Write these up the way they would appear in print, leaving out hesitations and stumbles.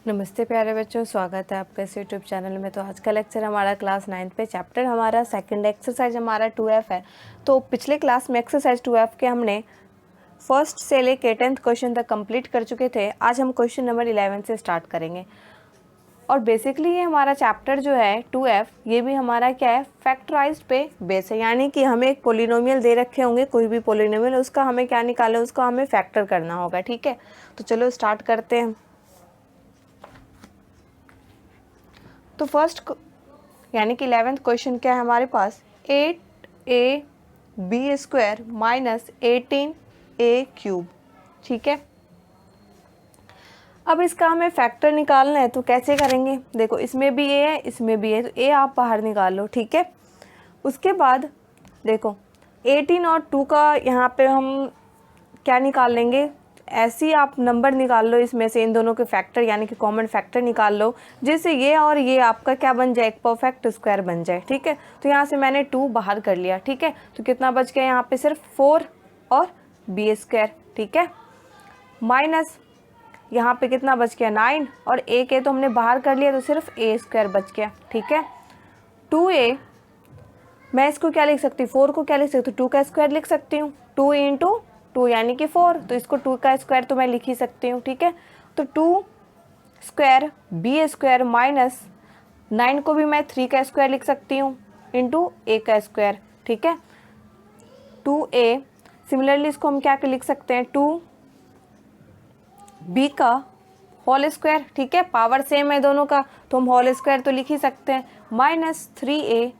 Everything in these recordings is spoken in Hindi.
नमस्ते प्यारे बच्चों, स्वागत है आपका इस यूट्यूब चैनल में। तो आज का लेक्चर हमारा क्लास 9th पे चैप्टर हमारा सेकंड एक्सरसाइज हमारा 2F है। तो पिछले क्लास में एक्सरसाइज 2F के हमने फर्स्ट से लेके 10th क्वेश्चन तक कंप्लीट कर चुके थे। आज हम क्वेश्चन नंबर 11 से स्टार्ट करेंगे। और बेसिकली ये हमारा चैप्टर जो है 2F, ये भी हमारा क्या है, फैक्टराइज्ड पे बेस है। यानी कि हमें एक पोलिनोमियल दे रखे होंगे, कोई भी पोलिनोमियल, उसका हमें क्या निकालना है, उसको हमें फैक्टर करना होगा। ठीक है, तो चलो स्टार्ट करते हैं। तो फर्स्ट यानी कि 11th क्वेश्चन क्या है हमारे पास, 8ab² माइनस 18a³ ठीक है। अब इसका हमें फैक्टर निकालना है, तो कैसे करेंगे। देखो, इसमें भी a है, इसमें भी a, तो a आप बाहर निकाल लो। ठीक है, उसके बाद देखो 18 और 2 का यहाँ पे हम क्या निकाल लेंगे, ऐसे ही आप नंबर निकाल लो इसमें से, इन दोनों के फैक्टर यानी कि कॉमन फैक्टर निकाल लो, जिससे ये और ये आपका क्या बन जाए, एक परफेक्ट स्क्वायर बन जाए। ठीक है, तो यहाँ से मैंने 2 बाहर कर लिया। ठीक है, तो कितना बच गया यहाँ पे, सिर्फ 4 और b²। ठीक है, माइनस यहाँ पे कितना बच गया, 9 और a के तो हमने बाहर कर लिया, तो सिर्फ a² बच गया। ठीक है, 2a, मैं इसको क्या लिख सकती हूँ, 4 को क्या लिख सकती हूँ, 2 का स्क्वायर लिख सकती हूँ। 2 × 2 यानी कि 4, तो इसको 2 का स्क्वायर तो मैं लिख ही सकती हूँ। ठीक है, तो 2² b² माइनस 9 को भी मैं 3 का स्क्वायर लिख सकती हूँ इंटू a का स्क्वायर। ठीक है, 2a, सिमिलरली इसको हम क्या लिख सकते हैं, 2b का होल स्क्वायर। ठीक है, पावर सेम है दोनों का, तो हम होल स्क्वायर तो लिख ही सकते हैं, माइनस 3a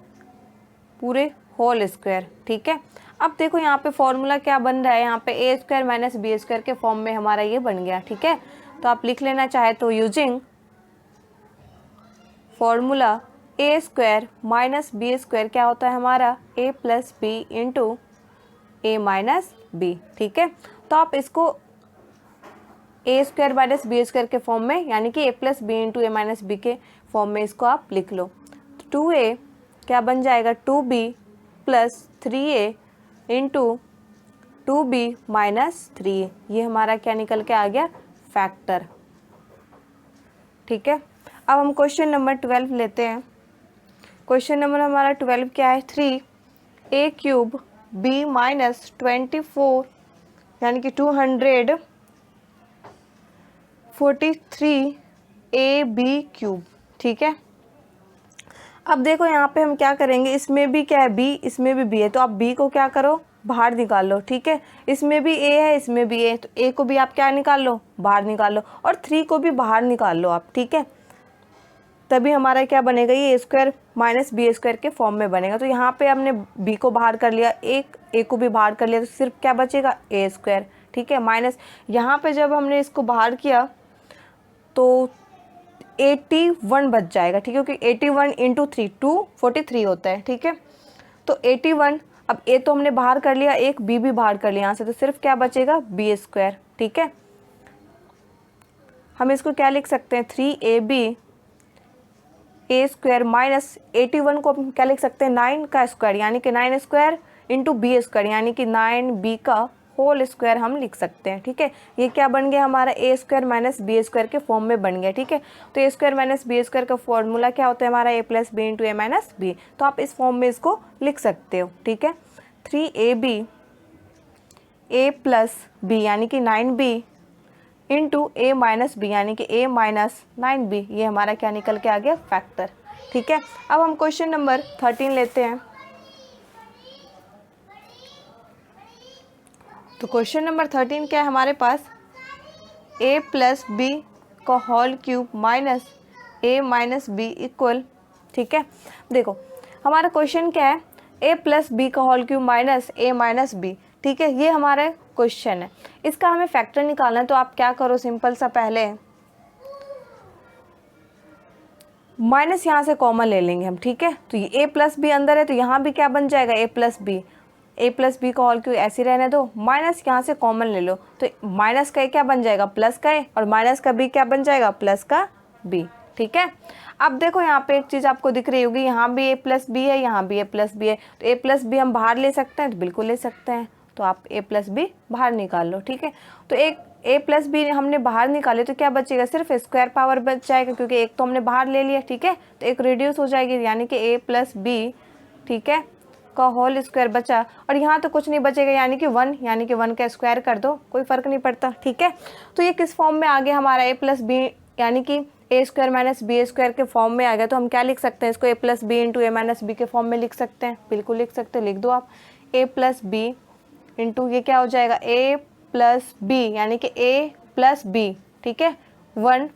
पूरे होल स्क्वायर। ठीक है, अब देखो यहाँ पे फॉर्मूला क्या बन रहा है, यहाँ पे a² माइनस b² के फॉर्म में हमारा ये बन गया। ठीक है, तो आप लिख लेना चाहे तो using formula a² minus b² क्या होता है हमारा, a + b into a minus b। ठीक है, तो आप इसको a² माइनस b² के फॉर्म में, यानी कि a + b into a minus b के फॉर्म में इसको आप लिख लो। 2a क्या बन जाएगा, 2b + 3a into 2b minus 3a, ये हमारा क्या निकल के आ गया, फैक्टर। ठीक है, अब हम क्वेश्चन नंबर 12 लेते हैं। क्वेश्चन नंबर हमारा 12 क्या है, 3a³ b माइनस 24 यानी कि 243ab³। ठीक है, अब देखो यहाँ पे हम क्या करेंगे, इसमें भी क्या है b, इसमें भी b है, तो आप b को क्या करो, बाहर निकाल लो। ठीक है, इसमें भी a है, इसमें भी a, तो a को भी आप क्या निकाल लो, बाहर निकाल लो, और 3 को भी बाहर निकाल लो आप। ठीक है, तभी हमारा क्या बनेगा, ये a² माइनस b² के फॉर्म में बनेगा। तो यहाँ पे हमने b को बाहर कर लिया, एक a को भी बाहर कर लिया, तो सिर्फ क्या बचेगा, a²। ठीक है, माइनस यहाँ पे जब हमने इसको बाहर किया तो 81 बच जाएगा। ठीक है, क्योंकि 81 × 3 243 होता है। ठीक है, तो 81, अब a तो हमने बाहर कर लिया, एक b भी बाहर कर लिया यहाँ से, तो सिर्फ क्या बचेगा, b²। ठीक है, हम इसको क्या लिख सकते हैं, 3ab a² माइनस 81 को हम क्या लिख सकते हैं, 9 का स्क्वायर यानी कि 9² इंटू b² यानी कि 9b का होल स्क्वायर हम लिख सकते हैं। ठीक है, ये क्या बन गया हमारा, a² माइनस b² के फॉर्म में बन गया। ठीक है, तो a² माइनस b² का फॉर्मूला क्या होता है हमारा, a + b into a minus b, तो आप इस फॉर्म में इसको लिख सकते हो। ठीक है, 3ab a + b यानी कि 9b into a minus b यानी कि a माइनस 9b, ये हमारा क्या निकल के आ गया, फैक्टर। ठीक है, अब हम क्वेश्चन नंबर 13 लेते हैं। तो क्वेश्चन नंबर 13 क्या है हमारे पास, a + b का whole cube minus a minus b equal. ठीक है, देखो हमारा क्वेश्चन क्या है, a + b का whole cube minus a minus b। ठीक है, ये हमारा क्वेश्चन है, इसका हमें फैक्टर निकालना है। तो आप क्या करो, सिंपल सा, पहले माइनस यहाँ से कॉमन ले लेंगे हम। ठीक है, तो ये a + b अंदर है, तो यहाँ भी क्या बन जाएगा, a + b, a + b का होल क्यूब ऐसे रहने दो, माइनस यहाँ से कॉमन ले लो, तो माइनस का a क्या बन जाएगा, प्लस का a, और माइनस का b क्या बन जाएगा, प्लस का b। ठीक है, अब देखो यहाँ पे एक चीज़ आपको दिख रही होगी, यहाँ भी a + b है, यहाँ भी a + b है, तो a + b हम बाहर ले सकते हैं, तो बिल्कुल ले सकते हैं, तो आप a + b बाहर निकाल लो। ठीक है, तो एक a प्लस बी हमने बाहर निकाले तो क्या बचेगा, सिर्फ स्क्वायर पावर बच जाएगा, क्योंकि एक तो हमने बाहर ले लिया, ठीक है, तो एक रिड्यूस हो जाएगी, यानी कि a प्लस बी, ठीक है, का होल स्क्वायर बचा। और यहाँ तो कुछ नहीं बचेगा, यानी कि 1, यानी कि 1 का स्क्वायर कर दो, कोई फ़र्क नहीं पड़ता, ठीक है। तो ये किस फॉर्म में आ गया हमारा a प्लस बी, यानी कि ए स्क्वायर माइनस बी स्क्वायर के फॉर्म में आ गया। तो हम क्या लिख सकते हैं इसको, a plus B into A minus B के फॉर्म में लिख सकते हैं, बिल्कुल लिख सकते हैं, लिख दो आप a प्लस बी इंटू ये क्या हो जाएगा a प्लस बी, यानी कि a प्लस बी, ठीक है, 1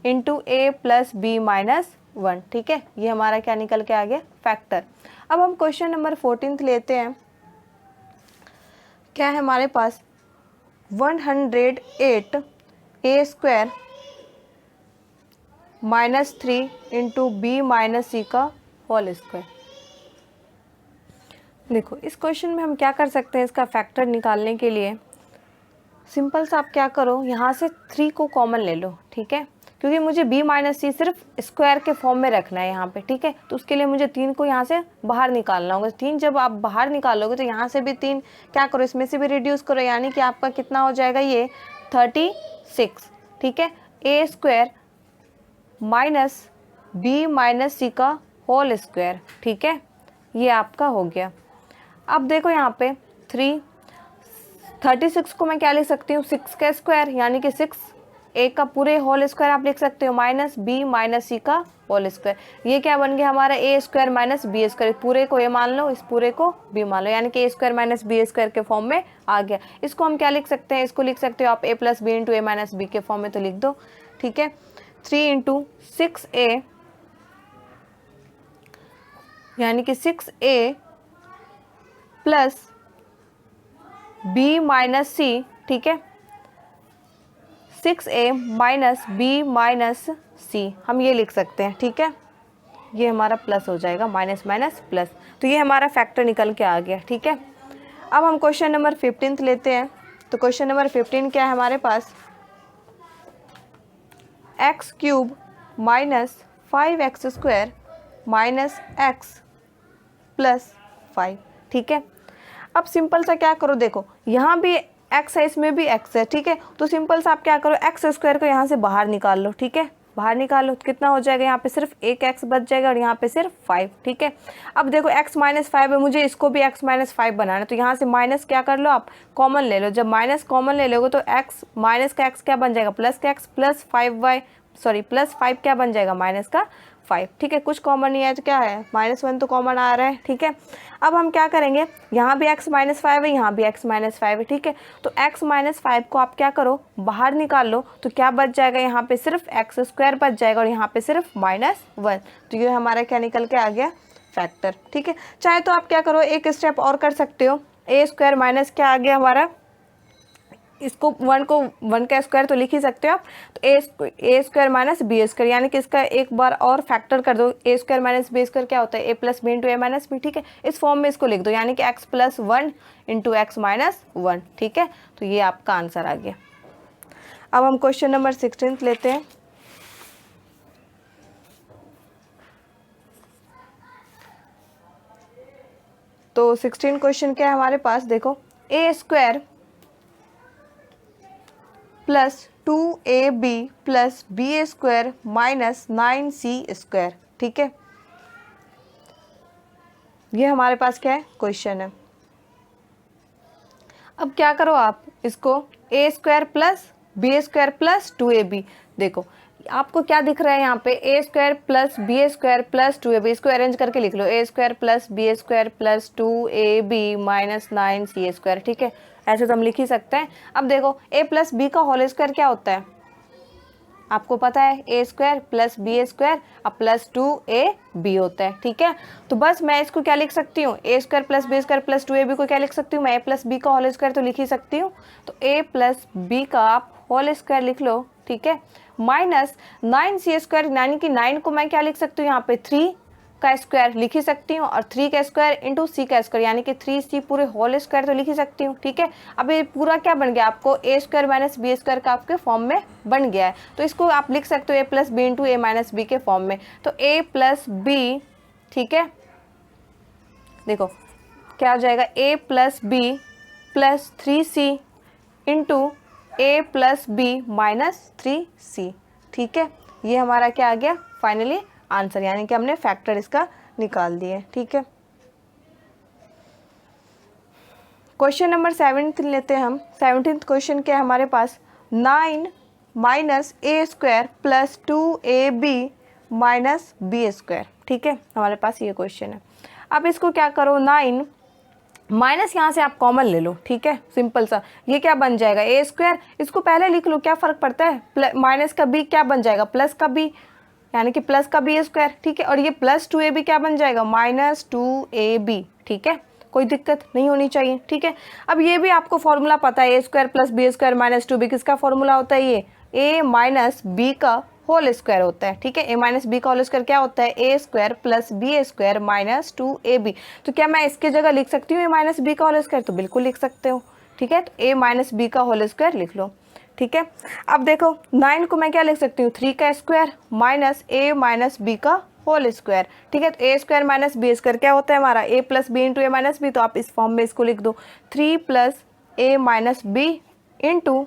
into a plus B minus 1, ठीक है। ये हमारा क्या निकल के आ गया, फैक्टर। अब हम क्वेश्चन नंबर 14 लेते हैं। क्या है हमारे पास, 108 a square minus 3 into B minus C का होल स्क्वायर। देखो इस क्वेश्चन में हम क्या कर सकते हैं, इसका फैक्टर निकालने के लिए सिंपल सा आप क्या करो, यहाँ से 3 को कॉमन ले लो, ठीक है, क्योंकि मुझे b माइनस सी सिर्फ स्क्वायर के फॉर्म में रखना है यहाँ पे, ठीक है, तो उसके लिए मुझे 3 को यहाँ से बाहर निकालना होगा। 3 जब आप बाहर निकालोगे तो यहाँ से भी 3 क्या करो, इसमें से भी रिड्यूस करो, यानी कि आपका कितना हो जाएगा, ये 36, ठीक है, a square minus B minus C का होल स्क्वायर, ठीक है, ये आपका हो गया। अब देखो यहाँ पे 36 को मैं क्या लिख सकती हूँ, 6 का स्क्वायर, यानी कि 6 a का पूरे होल स्क्वायर आप लिख सकते हो, माइनस बी माइनस सी का होल स्क्वायर। ये क्या बन गया हमारा, a square minus B square, पूरे को a मान लो, इस पूरे को b मान लो, यानी कि a square minus B square के फॉर्म में आ गया। इसको हम क्या लिख सकते हैं, इसको लिख सकते हो आप a plus B into A minus B के फॉर्म में, तो लिख दो, ठीक है। 3 इंटू 6a, यानी कि 6a प्लस b माइनस सी, ठीक है, 6a माइनस बी माइनस सी, हम ये लिख सकते हैं, ठीक है, ये हमारा प्लस हो जाएगा, माइनस माइनस प्लस, तो ये हमारा फैक्टर निकल के आ गया, ठीक है। अब हम क्वेश्चन नंबर 15 लेते हैं। तो क्वेश्चन नंबर 15 क्या है हमारे पास, X cube minus 5x square minus X plus 5, ठीक है। अब सिंपल सा क्या करो, देखो यहाँ भी x है, इसमें भी x है, ठीक है, तो सिंपल सा आप क्या करो, एक्स स्क्वायर को यहाँ से बाहर निकाल लो, ठीक है, बाहर निकालो तो कितना हो जाएगा, यहाँ पे सिर्फ एक x बच जाएगा और यहाँ पे सिर्फ 5, ठीक है। अब देखो x माइनस 5 है, मुझे इसको भी x माइनस 5 बनाना है, तो यहाँ से माइनस क्या कर लो आप, कॉमन ले लो। जब माइनस कॉमन ले लोगे तो x माइनस का x क्या बन जाएगा, प्लस का x plus 5y, sorry plus 5 क्या बन जाएगा, माइनस का 5, ठीक है, कुछ कॉमन नहीं है तो क्या है, -1 तो कॉमन आ रहा है, ठीक है। अब हम क्या करेंगे, यहाँ भी x माइनस 5 है, यहाँ भी x माइनस 5 है, ठीक है, तो x माइनस 5 को आप क्या करो, बाहर निकाल लो, तो क्या बच जाएगा, यहाँ पे सिर्फ एक्स स्क्वायर बच जाएगा और यहाँ पे सिर्फ -1, तो ये हमारा क्या निकल के आ गया, फैक्टर, ठीक है। चाहे तो आप क्या करो, एक स्टेप और कर सकते हो, a स्क्वायर माइनस क्या आ गया हमारा, इसको 1 का स्क्वायर तो लिख ही सकते हो आप, तो ए स्क्वायर माइनस बी स्क्वायर, यानी कि इसका एक बार और फैक्टर कर दो, ए स्क्वायर माइनस बी स्क्वायर क्या होता है, ए plus B into A minus B, ठीक है, इस फॉर्म में इसको लिख दो, यानी कि x plus 1 into x minus 1, ठीक है, तो ये आपका आंसर आ गया। अब हम क्वेश्चन नंबर 16 लेते हैं। तो 16 क्वेश्चन क्या है हमारे पास, देखो A square plus 2ab plus B square minus 9c square, ठीक है, ये हमारे पास क्या है, क्वेश्चन है। अब क्या करो आप इसको, a square plus B square plus 2ab, देखो आपको क्या दिख रहा है यहाँ पे, a square plus B square plus 2ab, इसको अरेंज करके लिख लो, a square plus B square plus 2ab minus 9c square, ठीक है, ऐसे तो हम लिख ही सकते हैं। अब देखो a प्लस बी का होल स्क्वायर क्या होता है, आपको पता है, A square plus B square अब प्लस 2ab होता है, ठीक है, तो बस मैं इसको क्या लिख सकती हूँ, A square plus B square plus 2ab को क्या लिख सकती हूँ, मैं a प्लस बी का होल स्क्वायर तो लिख ही सकती हूँ, तो a प्लस बी का आप होल स्क्वायर लिख लो, ठीक है, माइनस 9c स्क्वायर, यानी कि 9 को मैं क्या लिख सकती हूँ, यहाँ पे 3 का स्क्वायर लिख ही सकती हूँ और 3 का स्क्वायर इंटू सी का स्क्वायर, यानी कि 3c पूरे होल स्क्वायर तो लिख ही सकती हूँ, ठीक है। अब ये पूरा क्या बन गया, आपको ए स्क्वायर माइनस बी स्क्वायर का आपके फॉर्म में बन गया है, तो इसको आप लिख सकते हो ए plus B into A minus B के फॉर्म में, तो ए प्लस बी, ठीक है, देखो क्या हो जाएगा, A plus B plus 3c into a plus B minus 3c। ठीक है, ये हमारा क्या आ गया फाइनली आंसर, यानी कि हमने फैक्टर इसका निकाल दिए। ठीक है, क्वेश्चन नंबर 17 लेते हैं हम। 17th क्वेश्चन क्या है हमारे पास, 9 minus A square plus 2ab minus B square. ठीक है, हमारे पास ये क्वेश्चन है। अब इसको क्या करो, 9 माइनस यहाँ से आप कॉमन ले लो। ठीक है, सिंपल सा, ये क्या बन जाएगा ए स्क्वायर, इसको पहले लिख लो, क्या फ़र्क पड़ता है, माइनस का बी क्या बन जाएगा प्लस का बी, यानी कि प्लस का बी स्क्वायर। ठीक है, और ये प्लस 2ab क्या बन जाएगा माइनस 2ab। ठीक है, कोई दिक्कत नहीं होनी चाहिए। ठीक है, अब ये भी आपको फॉर्मूला पता है, A square plus B square minus 2b, किसका फॉर्मूला होता है, ये ए माइनस बी का होल स्क्वायर होता है। ठीक है, ए माइनस बी का होल स्क्वायर क्या होता है, A square plus B square minus 2ab। तो क्या मैं इसके जगह लिख सकती हूँ ए माइनस बी का होल स्क्वायर, तो बिल्कुल लिख सकते हो। ठीक है, तो ए माइनस बी का होल स्क्वायर लिख लो। ठीक है, अब देखो 9 को मैं क्या लिख सकती हूँ, 3 का स्क्वायर माइनस ए माइनस बी का होल स्क्वायर। ठीक है, तो ए स्क्वायर माइनस बी स्क्वायर क्या होता है हमारा, ए plus B into A minus B, तो आप इस फॉर्म में इसको लिख दो, 3 प्लस ए माइनस बी इंटू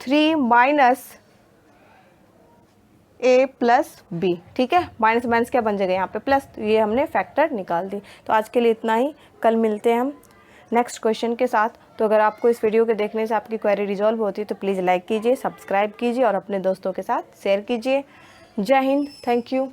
3 माइनस ए प्लस बी। ठीक है, माइनस माइनस क्या बन जाएगा यहाँ पे प्लस, तो ये हमने फैक्टर निकाल दी। तो आज के लिए इतना ही, कल मिलते हैं हम नेक्स्ट क्वेश्चन के साथ। तो अगर आपको इस वीडियो के देखने से आपकी क्वेरी रिजॉल्व होती है तो प्लीज़ लाइक कीजिए, सब्सक्राइब कीजिए और अपने दोस्तों के साथ शेयर कीजिए। जय हिंद, थैंक यू।